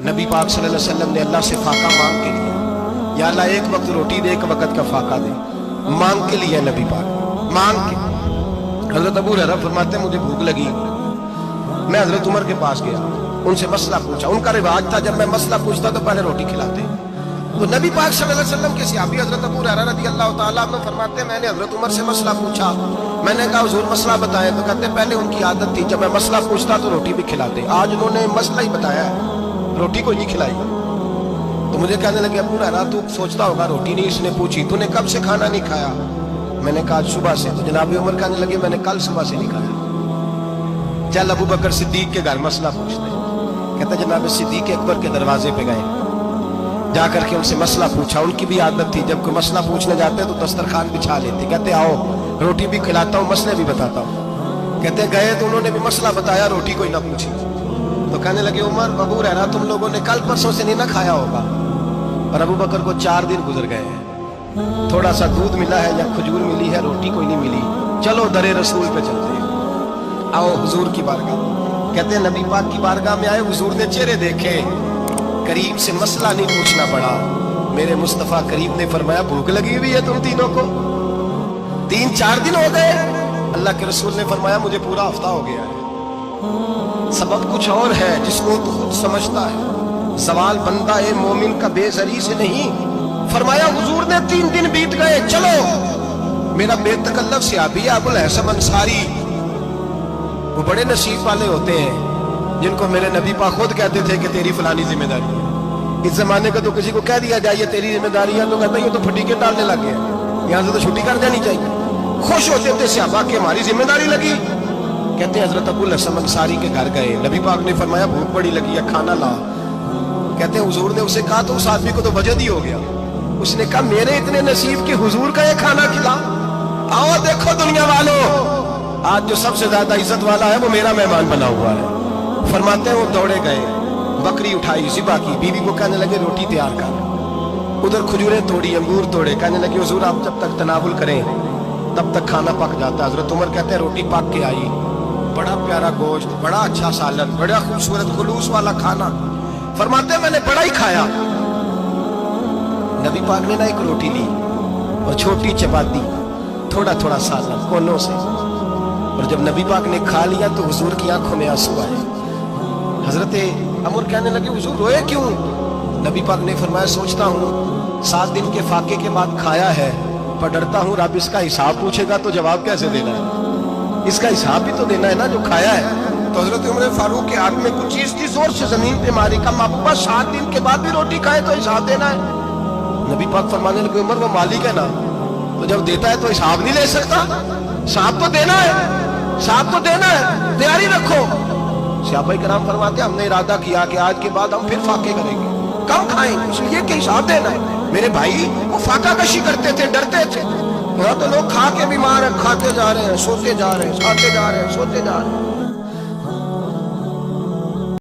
نبی پاک صلی اللہ علیہ وسلم نے اللہ سے فاقہ مانگ کے لیا، یا اللہ ایک وقت روٹی دے، ایک وقت کا فاقہ دے، مانگ کے لیا نبی پاک، مانگ کے۔ حضرت ابو ہریرہ فرماتے ہیں مجھے بھوک لگی، میں حضرت عمر کے پاس گیا، ان سے مسئلہ پوچھا۔ ان کا رواج تھا جب میں مسئلہ پوچھتا تو پہلے روٹی کھلاتے۔ تو نبی پاک صلی اللہ علیہ وسلم کے صحابی حضرت ابو ہریرہ رضی اللہ تعالیٰ عنہ فرماتے ہیں میں نے حضرت عمر سے مسئلہ پوچھا، میں نے کہا حضور مسئلہ بتائیں، تو کہتے ہیں پہلے ان کی عادت تھی جب میں مسئلہ پوچھتا تو روٹی بھی کھلاتے، آج انہوں نے مسئلہ ہی بتایا ہے، روٹی کو نہیں کھلائی۔ تو مجھے کہنے لگے ابو ہریرہ تو سوچتا ہوگا روٹی نہیں اس نے پوچھی، تو نے کب سے کھانا نہیں کھایا؟ میں نے کہا صبح سے۔ تو جناب عمر کہنے لگے میں نے کل صبح سے نہیں کھایا، چل ابو بکر صدیق کے گھر مسئلہ پوچھتے ہیں۔ کہتے جناب صدیق اکبر کے دروازے پہ گئے، جا کر کے ان سے مسئلہ پوچھا۔ ان کی بھی عادت تھی جب کوئی مسئلہ پوچھنے جاتے تو دسترخوان بچھا لیتے، کہتے آؤ روٹی بھی کھلاتا ہوں مسئلے بھی بتاتا ہوں۔ کہتے گئے تو انہوں نے بھی مسئلہ بتایا، روٹی کوئی نہ پوچھی۔ تو کہنے لگے عمر ابو ہریرہ تم لوگوں نے کل پرسوں سے نہیں نہ کھایا ہوگا۔ اور ابو بکر کو 4 دن گزر گئے ہیں، تھوڑا سا دودھ ملا ہے یا کھجور ملی ہے، روٹی کوئی نہیں ملی، چلو در رسول پہ چلتے ہیں، آؤ حضور کی بارگاہ۔ کہتے ہیں نبی پاک کی بارگاہ میں آئے، حضور نے چہرے دیکھے، کریم سے مسئلہ نہیں پوچھنا پڑا۔ میرے مصطفیٰ کریم نے فرمایا بھوک لگی ہوئی ہے تم تینوں کو؟ 3-4 دن ہو گئے؟ اللہ کے رسول نے فرمایا مجھے پورا ہفتہ ہو گیا ہے۔ سبب کچھ اور ہے جس کو تو خود سمجھتا ہے، سوال بندہ مومن کا بے زری سے نہیں۔ فرمایا حضور نے 3 دن بیت گئے، چلو۔ میرا بے تکلف صحابی ابو الحسن انصاری، وہ بڑے نصیب والے ہوتے ہیں جن کو میرے نبی پاک خود کہتے تھے کہ تیری فلانی ذمہ داری ہے۔ اس زمانے کا تو کسی کو کہہ دیا جائے یہ تیری ذمہ داری ہے تو کہتا ہے یہ تو پھٹیکے ڈالنے لگ گیا، یہاں سے تو چھٹی کر جانی چاہیے۔ خوش ہوتے تھے صحابہ کہ ہماری ذمہ داری لگی۔ کہتے ہیں حضرت ابو الحسن انصاری کے گھر گئے، نبی پاک نے فرمایا بھوک بڑی لگی ہے کھانا لا۔ کہتے ہیں حضور نے اسے کہا تو اس آدمی کو تو وجد ہی ہو گیا، اس نے کہا میرے اتنے نصیب کہ حضور کا یہ کھانا کھلا۔ آؤ دیکھو دنیا والوں، آج جو سب سے زیادہ عزت والا ہے وہ میرا مہمان بنا ہوا ہے۔ فرماتے ہیں وہ دوڑے گئے، بکری اٹھائی ذبح کی، بیوی کو کہنے لگے روٹی تیار کر، ادھر کھجوریں توڑی، انگور توڑے، کہنے لگے حضور آپ جب تک تناول کریں تب تک کھانا پک جاتا ہے۔ حضرت عمر کہتے ہیں روٹی پک کے آئی، بڑا پیارا گوشت، بڑا اچھا سالن، بڑا خوبصورت خلوص والا کھانا۔ فرماتے ہیں میں نے بڑا ہی کھایا۔ نبی پاک نے نہ ایک روٹی لی اور چھوٹی چپاتی، تھوڑا تھوڑا سالن کونوں سے، اور جب نبی پاک نے کھا لیا تو حضور کی آنکھوں میں آنسو آئے۔ حضرت عمر کہنے لگے حضور روئے کیوں؟ نبی پاک نے فرمایا سوچتا ہوں 7 دن کے فاقے کے بعد کھایا ہے، پر ڈرتا ہوں رب اس کا حساب پوچھے گا تو جواب کیسے دینا ہے، اس کا حساب بھی تو دینا ہے نا جو کھایا ہے۔ تو حضرت عمر فاروق کے ہاتھ میں کچھ چیز تھی، زور سے زمین پہ ماری، کہا محبوبہ 7 دن کے بعد بھی روٹی کھائے تو حساب دینا ہے؟ نبی پاک فرمانے لگے عمر وہ مالک ہے نا، تو جب دیتا ہے تو حساب نہیں لے سکتا، حساب تو دینا ہے، حساب تو دینا ہے، تیاری رکھو۔ صحابہ کرام فرماتے ہیں ہم نے ارادہ کیا کہ آج کے بعد ہم پھر فاقے کریں گے، کم کھائیں اس لیے کہ حساب دینا ہے۔ میرے بھائی وہ فاقہ کشی کرتے تھے، ڈرتے تھے، یہاں تو لوگ کھا کے بیمار ہیں، کھاتے جا رہے ہیں، سوتے جا رہے ہیں، کھاتے جا رہے ہیں، سوتے جا رہے ہیں۔